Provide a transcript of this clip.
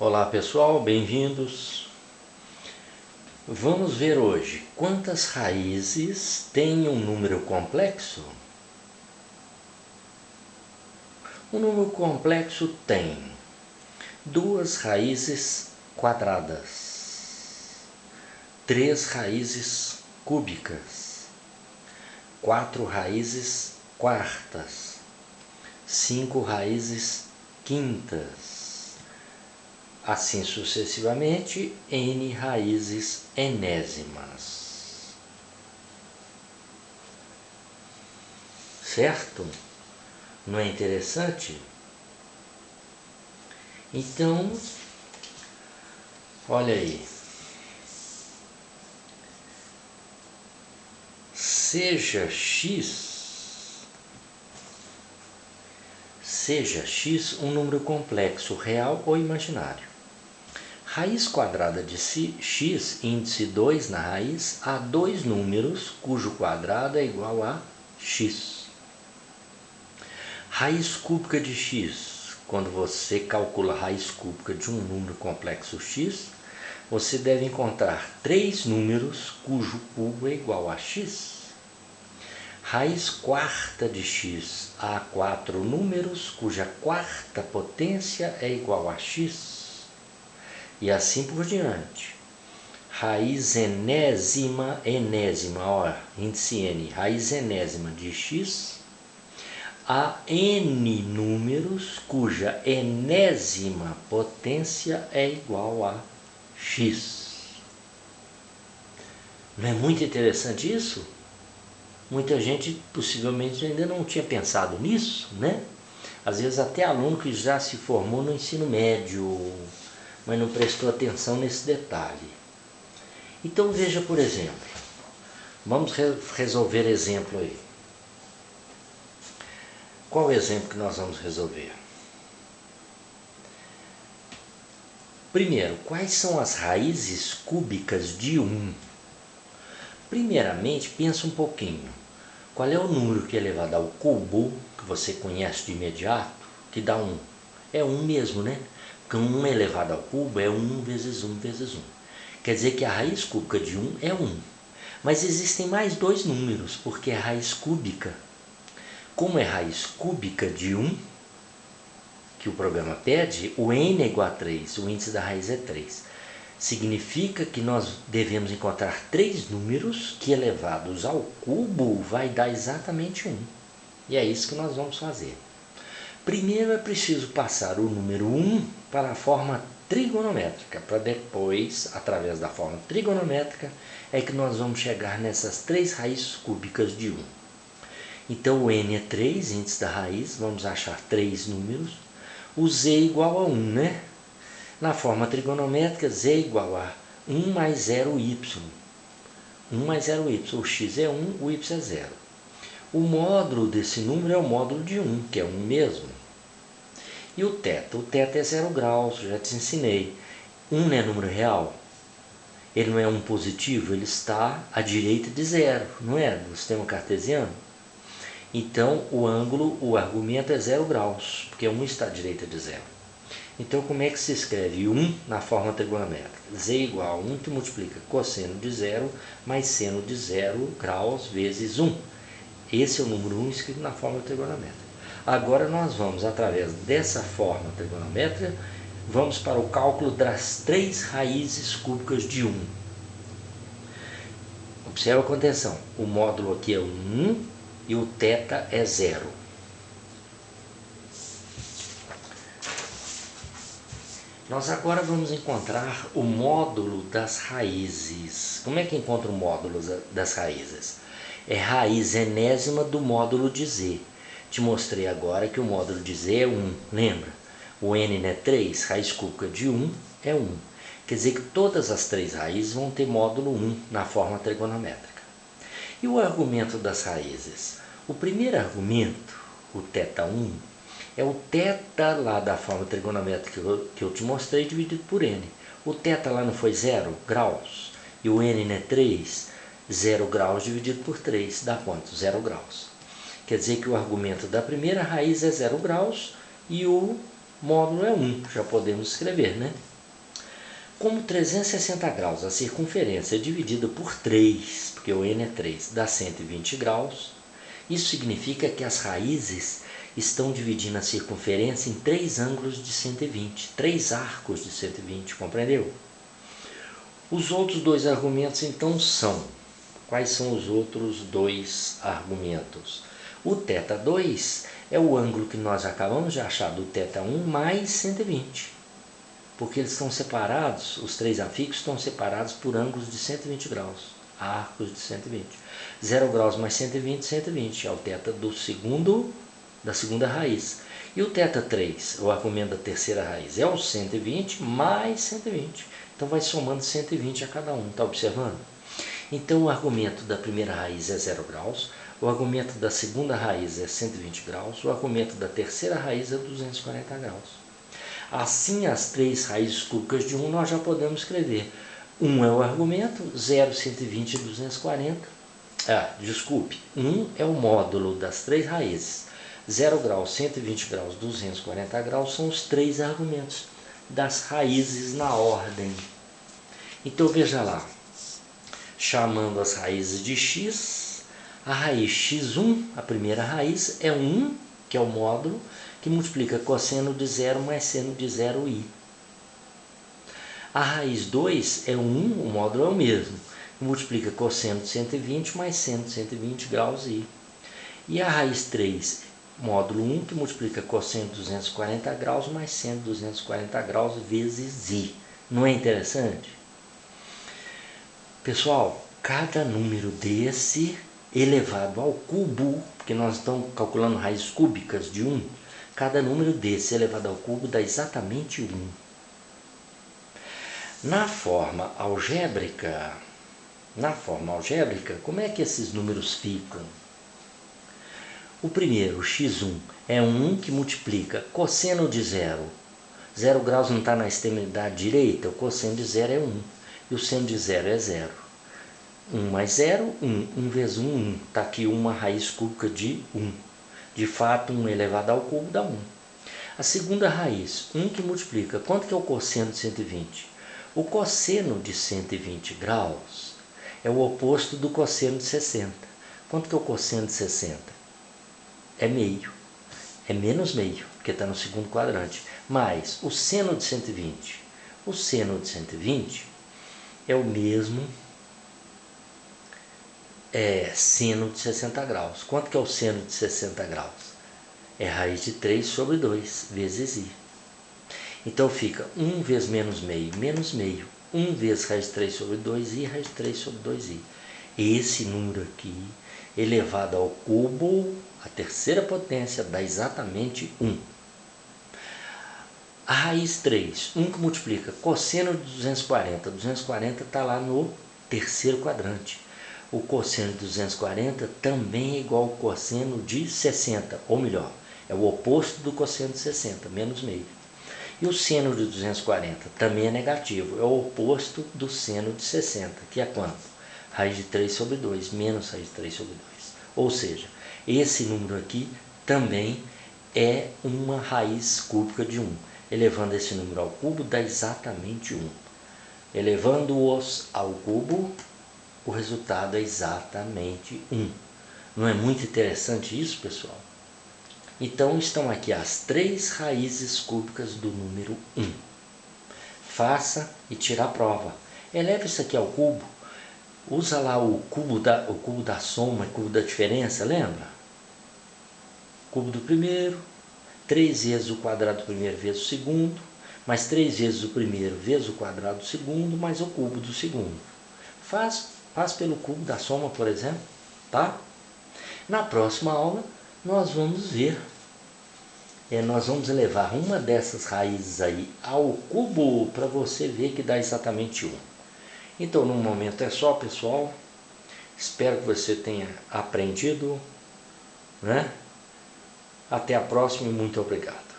Olá pessoal, bem-vindos. Vamos ver hoje quantas raízes tem um número complexo. Um número complexo tem 2 raízes quadradas, 3 raízes cúbicas, 4 raízes quartas, 5 raízes quintas, assim sucessivamente, n raízes enésimas. Certo? Não é interessante? Então, olha aí. Seja x um número complexo, real ou imaginário. Raiz quadrada de x, índice 2 na raiz, há 2 números cujo quadrado é igual a x. Raiz cúbica de x, quando você calcula a raiz cúbica de um número complexo x, você deve encontrar 3 números cujo cubo é igual a x. Raiz quarta de x, há 4 números cuja quarta potência é igual a x. E assim por diante. Raiz enésima, ó, índice n, raiz enésima de x, há n números cuja enésima potência é igual a x. Não é muito interessante isso? Muita gente possivelmente ainda não tinha pensado nisso, né? Às vezes até aluno que já se formou no ensino médio, mas não prestou atenção nesse detalhe. Então veja, por exemplo, vamos resolver exemplo aí. Qual o exemplo que nós vamos resolver? Primeiro, quais são as raízes cúbicas de 1? Primeiramente, pensa um pouquinho. Qual é o número que é elevado ao cubo, que você conhece de imediato, que dá 1? É 1 mesmo, né? Porque 1 elevado ao cubo é 1 vezes 1 vezes 1. Quer dizer que a raiz cúbica de 1 é 1. Mas existem mais 2 números, porque é raiz cúbica. Como é raiz cúbica de 1, que o programa pede, o n é igual a 3, o índice da raiz é 3. Significa que nós devemos encontrar 3 números que elevados ao cubo vai dar exatamente 1. E é isso que nós vamos fazer. Primeiro é preciso passar o número 1 para a forma trigonométrica, para depois, através da forma trigonométrica, é que nós vamos chegar nessas 3 raízes cúbicas de 1. Então o n é 3, índice da raiz, vamos achar 3 números. O z é igual a 1, né? Na forma trigonométrica, z é igual a 1 mais 0y. 1 mais 0y, o x é 1, o y é 0. O módulo desse número é o módulo de 1, que é 1 mesmo. E o θ é 0 graus, já te ensinei. 1 não é número real? Ele não é um positivo, ele está à direita de 0, não é? Do sistema cartesiano. Então, o argumento é 0 graus, porque 1 está à direita de 0. Então, como é que se escreve 1 na forma trigonométrica? Z igual a 1 que multiplica cosseno de 0 mais seno de 0 graus vezes 1. Esse é o número 1 escrito na forma trigonométrica. Agora nós vamos, através dessa forma trigonométrica, vamos para o cálculo das 3 raízes cúbicas de 1. Observa com atenção, o módulo aqui é 1 e o θ é 0. Nós agora vamos encontrar o módulo das raízes. Como é que encontra o módulo das raízes? É raiz enésima do módulo de z. Te mostrei agora que o módulo de z é 1, lembra? O n é 3, raiz cúbica de 1 é 1. Quer dizer que todas as 3 raízes vão ter módulo 1 na forma trigonométrica. E o argumento das raízes? O primeiro argumento, o θ1, é o θ lá da forma trigonométrica que eu te mostrei dividido por n. O θ lá não foi 0 graus? E o n é 3, 0 graus dividido por 3 dá quanto? 0 graus. Quer dizer que o argumento da primeira raiz é 0 graus e o módulo é 1, já podemos escrever, né? Como 360 graus, a circunferência é dividida por 3, porque o n é 3, dá 120 graus. Isso significa que as raízes estão dividindo a circunferência em 3 ângulos de 120, 3 arcos de 120, compreendeu? Os outros dois argumentos, então, são... Quais são os outros dois argumentos? O θ2 é o ângulo que nós acabamos de achar do θ1 mais 120. Porque eles estão separados, os três afixos estão separados por ângulos de 120 graus, arcos de 120. 0 graus mais 120, 120, é o θ da segunda raiz. E o θ3, o argumento da terceira raiz, é o 120 mais 120. Então vai somando 120 a cada um, está observando? Então o argumento da primeira raiz é 0 graus, o argumento da segunda raiz é 120 graus, o argumento da terceira raiz é 240 graus. Assim, as três raízes cúbicas de 1 nós já podemos escrever. 1 é o argumento, 0, 120 e 240. 1 é o módulo das três raízes. 0 graus, 120 graus, 240 graus são os três argumentos das raízes na ordem. Então veja lá, chamando as raízes de x, a raiz x1, a primeira raiz, é 1, que é o módulo, que multiplica cosseno de 0 mais seno de 0i. A raiz 2 é 1, o módulo é o mesmo, que multiplica cosseno de 120 mais seno de 120 graus i. E a raiz 3, módulo 1, que multiplica cosseno de 240 graus mais seno de 240 graus vezes i. Não é interessante? Pessoal, cada número desse elevado ao cubo, porque nós estamos calculando raízes cúbicas de 1, cada número desse elevado ao cubo dá exatamente 1. Na forma algébrica, como é que esses números ficam? O primeiro, x1, é 1 que multiplica cosseno de 0. 0 graus não está na extremidade direita, o cosseno de 0 é 1. E o seno de 0 é 0. 1 mais 0, 1. 1 vezes 1, 1. Está aqui uma raiz cúbica de 1. De fato, 1 elevado ao cubo dá 1. A segunda raiz, 1 que multiplica. Quanto que é o cosseno de 120? O cosseno de 120 graus é o oposto do cosseno de 60. Quanto que é o cosseno de 60? É meio. É menos meio, porque está no segundo quadrante. Mas o seno de 120. O seno de 120 é o mesmo seno de 60 graus. Quanto que é o seno de 60 graus? É raiz de 3 sobre 2 vezes i. Então fica 1 vezes menos meio. 1 vezes raiz de 3 sobre 2i, raiz de 3 sobre 2i. Esse número aqui, elevado ao cubo, a terceira potência, dá exatamente 1. A raiz 3, 1 que multiplica cosseno de 240. 240 está lá no terceiro quadrante. O cosseno de 240 também é igual ao cosseno de 60, ou melhor, é o oposto do cosseno de 60, menos meio. E o seno de 240 também é negativo, é o oposto do seno de 60, que é quanto? Raiz de 3 sobre 2, menos raiz de 3 sobre 2. Ou seja, esse número aqui também é uma raiz cúbica de 1. Elevando esse número ao cubo dá exatamente 1. Elevando-os ao cubo, o resultado é exatamente 1. Não é muito interessante isso, pessoal? Então, estão aqui as três raízes cúbicas do número 1. Faça e tire a prova. Eleve isso aqui ao cubo. Usa lá o cubo da soma e cubo da diferença, lembra? Cubo do primeiro, 3 vezes o quadrado do primeiro vezes o segundo, mais 3 vezes o primeiro vezes o quadrado do segundo, mais o cubo do segundo. Faz pelo cubo da soma, por exemplo, tá? Na próxima aula, nós vamos ver, nós vamos elevar uma dessas raízes aí ao cubo para você ver que dá exatamente 1. Então, no momento é só, pessoal. Espero que você tenha aprendido, né? Até a próxima e muito obrigado.